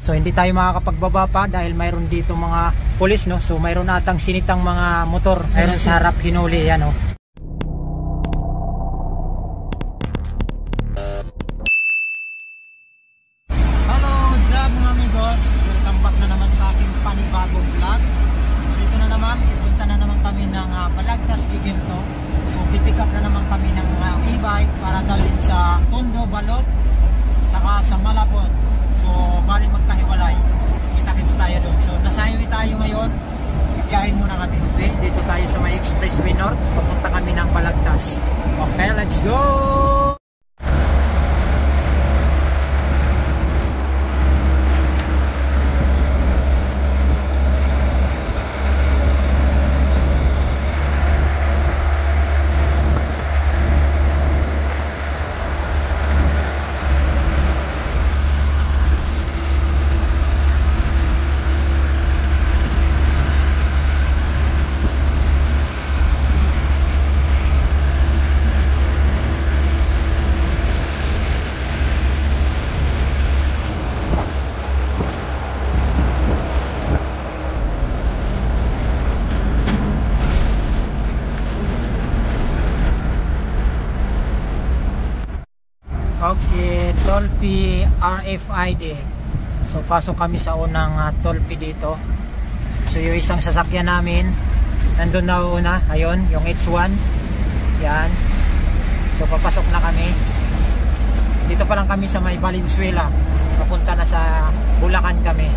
So hindi tayo makakapagbaba pa dahil mayroon dito mga pulis, no. So mayroon atang sinitang mga motor, mayroon sa harap hinuli yan, no. Hello, what's up mga amigos? Welcome back na naman sa aking panibagong vlog. So ito na naman, pupunta na naman kami ng Balagtas, Giginto. So pipick up na naman kami ng e-bike para dalhin sa Tondo, Balot, saka sa Malabon. So bali magkahiwalay, kita-kits tayo doon. So nasa highway tayo ngayon, biyahin muna kami. Okay, dito tayo sa may Expressway North, papunta kami ng Balagtas. Okay, let's go! Okay, Tolpi RFID. So pasok kami sa unang Tolpi dito. So yung isang sasakyan namin nandun na una, ayun, yung H1. Yan. So papasok na kami. Dito pa lang kami sa may Valenzuela. Papunta na sa Bulacan kami.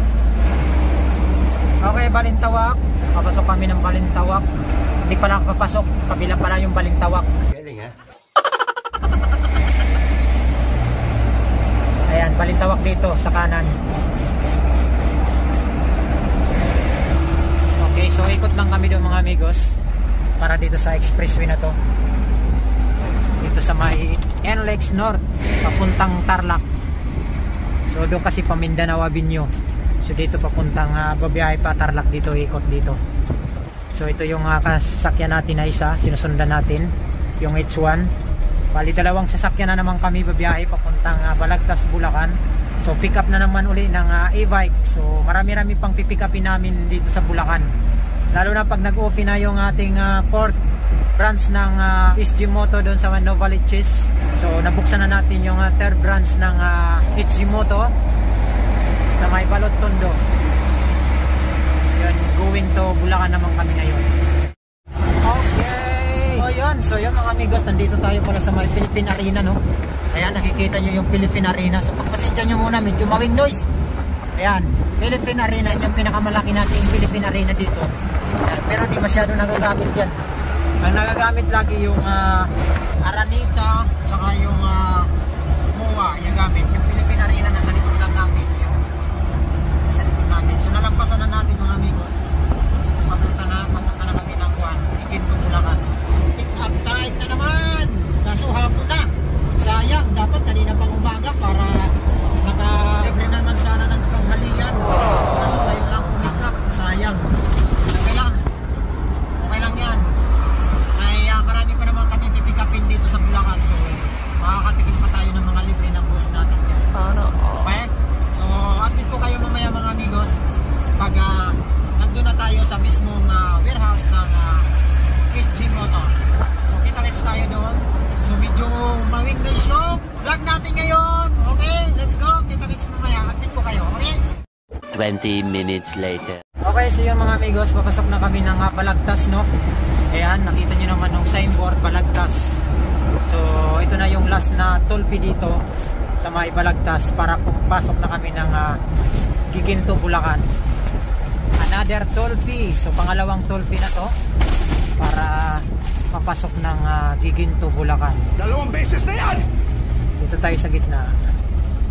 Okay, Balintawak. Papasok kami ng Balintawak. Hindi pala papasok, kabila pala yung Balintawak. Galing ha? Ayan, Balintawak dito sa kanan. Okay, so ikot lang kami doon mga amigos para dito sa expressway na to. Dito sa may NLEX North papuntang Tarlac. So doon kasi pa Mindanao Avenue. So dito papuntang babiyahe pa Tarlac, dito ikot dito. So ito yung kasakyan natin na isa, sinusundan natin yung H1. Bali dalawang sasakyan na naman kami babiyahe papuntang Balagtas, Bulacan. So pick up na naman uli ng e-bike. So marami-rami pang pipick upin namin dito sa Bulacan. Lalo na pag nag-open na yung ating port branch ng SG Moto doon sa Novaliches. So nabuksan na natin yung third branch ng SG Moto sa may Balot, Tondo. Yun, going to Bulacan naman kami ngayon. Okay. So yun mga amigos, nandito tayo pala sa may Philippine Arena, no. Ayan, nakikita nyo yung Philippine Arena. So pagpasensya nyo muna, medyo mawing noise. Ayan, Philippine Arena, yung pinakamalaki natin Philippine Arena dito. Ayan, pero di masyado nagagamit yan. Ang nagagamit lagi yung Araneta, saka yung MOA, yung gamit. Yung Philippine Arena nasa likod lang natin. Nasa likod natin. So nalampasan na natin mga amigos. So papunta na kami ng Giginto, Bulacan. Uptight na naman, kaso hapon na. Sayang, dapat kanina pang umaga para naka-libre naman sana ng panghalian. Kaso tayo lang pumikap, sayang. Okay lang yan. Ay marami pa naman kami pipikapin dito sa Bulacan. So makakatikin pa tayo ng mga libre ng bus natin dyan. Okay? So update ko kayo mamaya mga amigos pag nandun na tayo sa mismong warehouse ng SG Moto. Kita-kits tayo doon. So medyo mawing na yung vlog natin ngayon. Okay, let's go. Kita-kits mamaya. Update ko kayo, okay? 20 minutes later. Okay, so yun mga amigos, papasok na kami ng Balagtas, no? Ayan, nakita nyo naman ng signboard, Balagtas. So ito na yung last na Tolpi dito sa may Balagtas para pasok na kami ng Giginto, Bulacan. Another Tolpi. So pangalawang Tolpi na to para papasok ng Giginto, Bulacan. Dalawang beses na yan! Dito tayo sa gitna.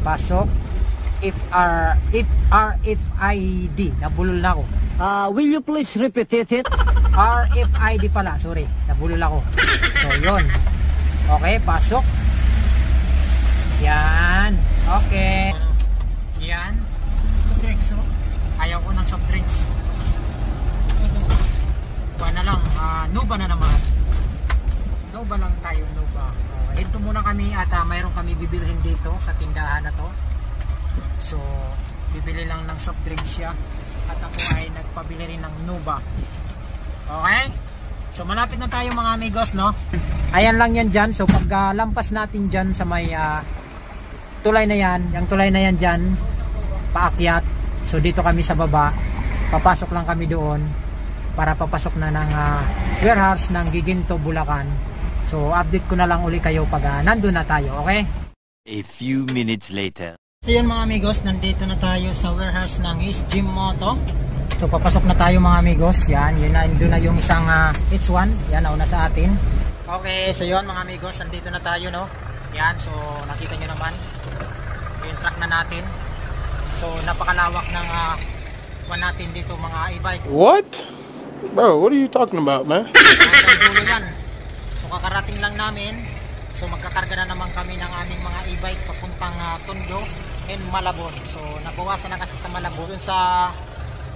Pasok. RFID. Nabulol na ako. Will you please repeat it? RFID pala. Sorry. Nabulol ako. So, yun. Okay, pasok. Yan. Okay. Yan. Soft drinks, no? Ayaw ko ng soft drinks. Kuha na lang. Nova na naman. Nova lang tayo, Nova. Dito muna kami at mayroon kami bibilhin dito sa tindahan na to. So bibili lang ng soft drinks siya. At ako ay nagpabili rin ng Nuba. Okay? So malapit na tayo mga amigos, no? Ayan lang yan dyan. So pag lampas natin dyan sa may tulay na yan, yung tulay na yan dyan, paakyat. So dito kami sa baba, papasok lang kami doon para papasok na ng warehouse ng Giginto, Bulacan. So update ko na lang uli kayo pag nandun na tayo, okay? A few minutes later. So yun mga amigos, nandito na tayo sa warehouse ng East Gym Moto. So papasok na tayo mga amigos. Yan, yun na, doon na yung isang H1. Yan, nauna sa atin. Okay, so yun mga amigos, nandito na tayo, no? Yan, so nakita nyo naman yung truck na natin. So napakalawak ng natin dito mga e-bike. What? Bro, what are you talking about, man? Dulo yan. So kakarating lang namin. So magkakarga na naman kami ng aming mga e-bike papuntang Tondo and Malabon. So nabawasan na kasi sa Malabon. Dun sa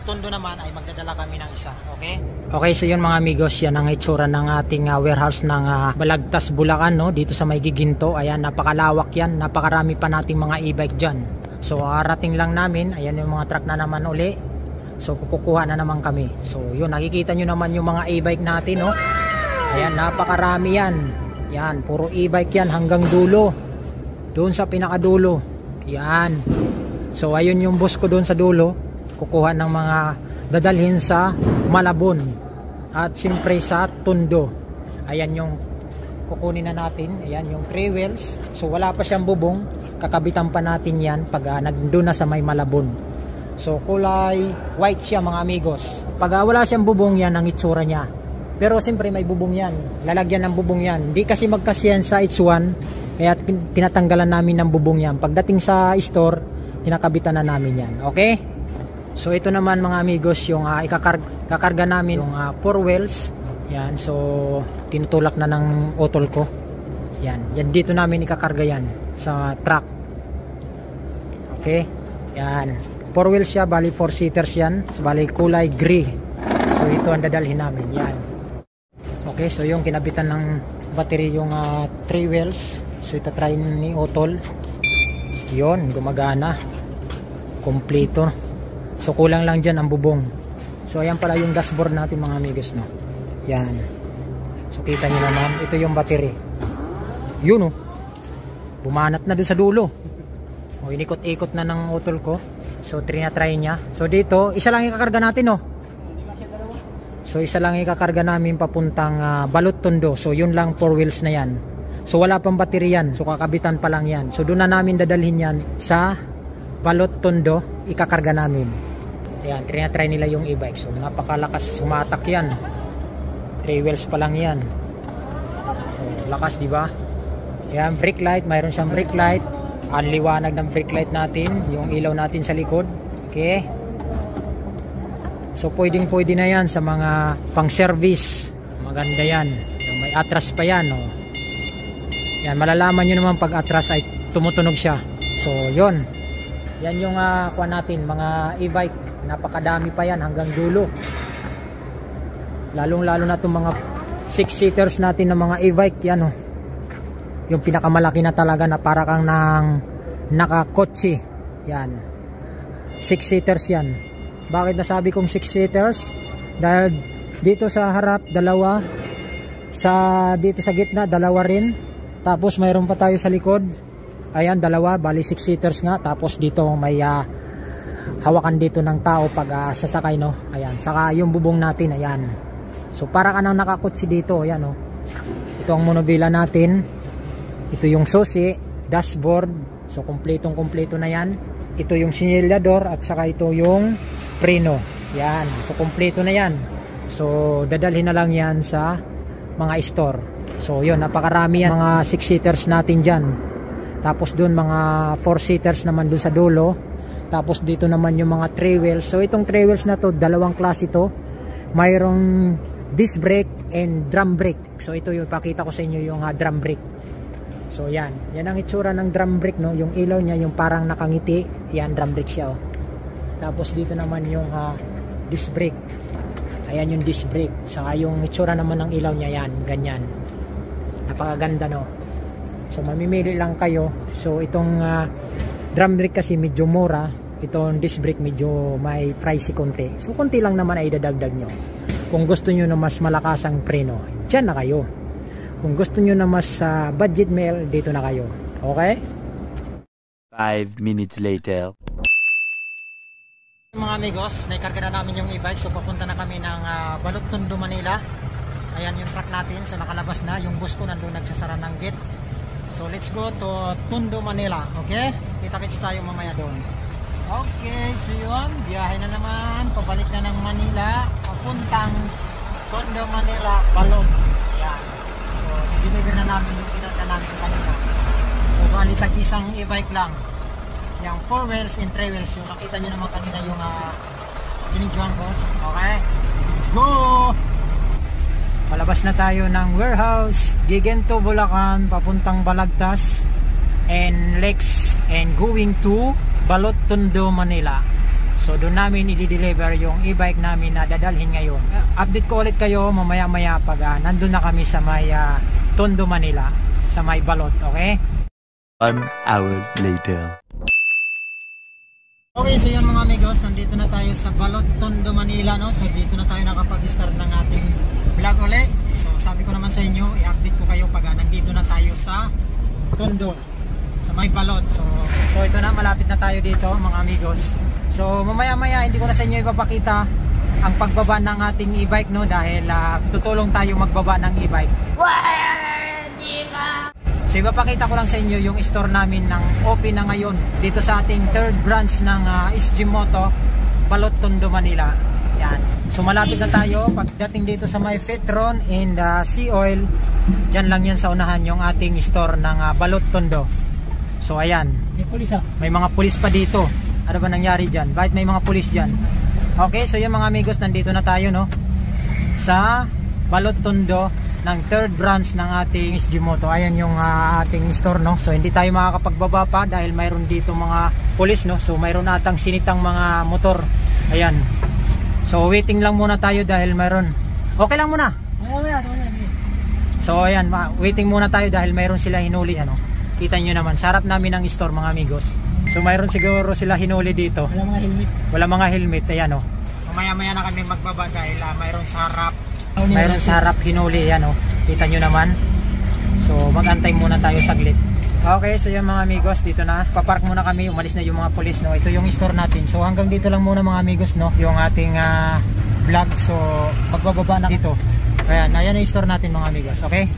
Tondo naman ay magdadala kami ng isa. Okay? Okay, so yun mga amigos, yan ang itsura ng ating warehouse ng Balagtas, Bulacan, no? Dito sa may Giginto. Ayan, napakalawak yan. Napakarami pa nating mga e-bike dyan. So arating lang namin. Ayan yung mga truck na naman uli. So kukuha na naman kami. So yun, nakikita nyo naman yung mga e-bike natin, no? Ayan, napakarami yan. Yan, puro e-bike yan hanggang dulo. Doon sa pinakadulo. Yan. So ayun yung boss ko doon sa dulo. Kukuha ng mga dadalhin sa Malabon. At siyempre sa Tondo. Ayan yung kukunin na natin. Ayan yung 3 wheels. So wala pa siyang bubong. Kakabitan pa natin yan pag nandun na sa may Malabon. So kulay white siya mga amigos. Pag wala siyang bubong, yan ang itsura niya. Pero siyempre may bubong yan. Lalagyan ng bubong yan. Hindi kasi magkasyan sa H1. Kaya tinatanggalan namin ng bubong yan. Pagdating sa store, kinakabitan na namin yan. Okay? So ito naman mga amigos yung ikakarga namin yung 4 wheels. Yan. So tinutulak na ng otol ko. Yan. Yan dito namin ikakarga yan sa truck. Okay? Yan. 4 wheels siya. Bali 4 seaters yan. So, bali kulay gray. So ito ang dadalhin namin. Yan. Okay, so yung kinabitan ng battery yung 3 wheels. So ito try ni Otol. Yun, gumagana. Kompleto. So kulang lang dyan ang bubong. So ayan pala yung dashboard natin mga amigos, no? Yan. So kita nyo naman, ito yung battery. Yun, oh. Bumanat na dun sa dulo. O, inikot-ikot na ng Otol ko. So try niya. So dito, isa lang ikakarga natin, no? So isa lang ikakarga namin papuntang Balot, Tondo. So yun lang 4 wheels na yan. So wala pang battery yan. So kakabitan pa lang yan. So doon na namin dadalhin yan sa Balot, Tondo. Ikakarga namin. Ayan, try nila yung e-bike. So napakalakas sumatak yan. 3 wheels pa lang yan. So, lakas, di ba? Ayan, brake light. Mayroon siyang brake light. Ang liwanag ng brake light natin. Yung ilaw natin sa likod. Okay. So pwedeng na yan sa mga pang service. Maganda yan. Yung may atras pa yan, oh. Yan, malalaman nyo naman pag atras ay tumutunog siya. So yun. Yan yung kuha natin, mga e-bike. Napakadami pa yan hanggang dulo. Lalong lalo na itong mga 6-seaters natin ng mga e-bike. Yan, oh. Yung pinakamalaki na talaga na para kang nakakotse. Yan. 6-seaters yan. Bakit nasabi kong 6-seaters? Dahil dito sa harap, dalawa. Dito sa gitna, dalawa rin. Tapos mayroon pa tayo sa likod. Ayan, dalawa. Bali 6-seaters nga. Tapos dito may hawakan dito ng tao pag sasakay, no? Ayan. Saka yung bubong natin, ayan. So para ka nang nakakotse dito. Ayan, oh. Ito ang monobila natin. Ito yung susi, dashboard. So kompletong-kompleto na yan. Ito yung sinilyador at saka ito yung preno. Yan. So kompleto na yan. So dadalhin na lang yan sa mga store. So yun, napakarami yan. Mga 6-seaters natin dyan. Tapos dun mga 4-seaters naman dun sa dulo. Tapos dito naman yung mga 3 wheels. So itong 3 wheels na to, dalawang klase to. Mayroong disc brake and drum brake. So ito yung pakita ko sa inyo yung drum brake. So yan, yan ang itsura ng drum brake, no? Yung ilaw niya, yung parang nakangiti. Yan, drum brake siya, oh. Tapos dito naman yung disc brake. Ayan yung disc brake. Saka yung itsura naman ng ilaw niya, yan, ganyan. Napakaganda, no? So mamimili lang kayo. So itong drum brake kasi medyo mura. itong disc brake medyo may pricey konti. So konti lang naman ay dadagdag nyo. Kung gusto nyo na mas malakasang preno, dyan na kayo. Kung gusto nyo na mas budget meal, dito na kayo. Okay? 5 minutes later. Mga amigos, naikarga na namin yung e-bike. So papunta na kami ng Balot Tondo, Manila. Ayan yung truck natin. So nakalabas na. Yung bus ko nandun nagsasara ng gate. So let's go to Tondo, Manila. Okay? Kita-kits tayo mamaya doon. Okay, so yun. Biyahe na naman. Pabalik na ng Manila. Papuntang Tondo, Manila, Balot. Ayan. So i-deliver na namin yung pinarga namin kanina. So bali tag-isang e-bike lang. Yung 4 wheels and 3 wheels. Yung nakita nyo naman kanina yung binidyohan ko. Okay? Let's go! Palabas na tayo ng warehouse. Gigento, Bulacan. Papuntang Balagtas. And Lex. And going to Balot Tondo, Manila. So doon namin i-deliver yung e-bike namin na dadalhin ngayon. Update ko ulit kayo mamaya-maya pag nandun na kami sa may Tondo, Manila. Sa may Balot. Okay? 1 hour later. Okay, so yan mga amigos, nandito na tayo sa Balot Tondo, Manila, no? So dito na tayo nakapag-start ng ating vlog ulit. So sabi ko naman sa inyo, i-update ko kayo pag nandito na tayo sa Tondo, sa may Balot. So ito na, malapit na tayo dito mga amigos. So mamaya-maya hindi ko na sa inyo ipapakita ang pagbaba ng ating e-bike, no? Dahil tutulong tayo magbaba ng e-bike. So ipapakita ko lang sa inyo yung store namin ng open na ngayon dito sa ating third branch ng SG Moto, Balot Tondo, Manila. Yan. So malapit na tayo pagdating dito sa may Petron and Sea Oil. Diyan lang yan sa unahan yung ating store ng Balot Tondo. So ayan. May pulis May mga pulis pa dito. Ano ba nangyari diyan? Bakit may mga pulis diyan? Okay, so yung mga amigos, nandito na tayo, no? Sa Balot Tondo ng third branch ng ating SG Moto. Ayan yung ating store, no? So hindi tayo makakapagbaba pa dahil mayroon dito mga pulis, no? So mayroon atang sinitang mga motor. Ayan. So waiting lang muna tayo dahil mayroon. Okay lang muna. So ayan, waiting muna tayo dahil mayroon sila hinuli, ano? Kita nyo naman, sarap namin ng store mga amigos. So mayroon siguro sila hinuli dito. Wala mga helmet. Wala mga helmet, ayan, oh. Mamaya-maya na kami magbaba dahil mayroon sa harap. Mayroon sa harap hinuli, yan, oh. Kita nyo naman. So magantay muna tayo saglit. Okay, so yung mga amigos, dito na. Papark muna kami, umalis na yung mga pulis, no. Ito yung store natin. So hanggang dito lang muna mga amigos, no, yung ating vlog. So magbababa na dito. Ayan, ayan yung store natin mga amigos, okay?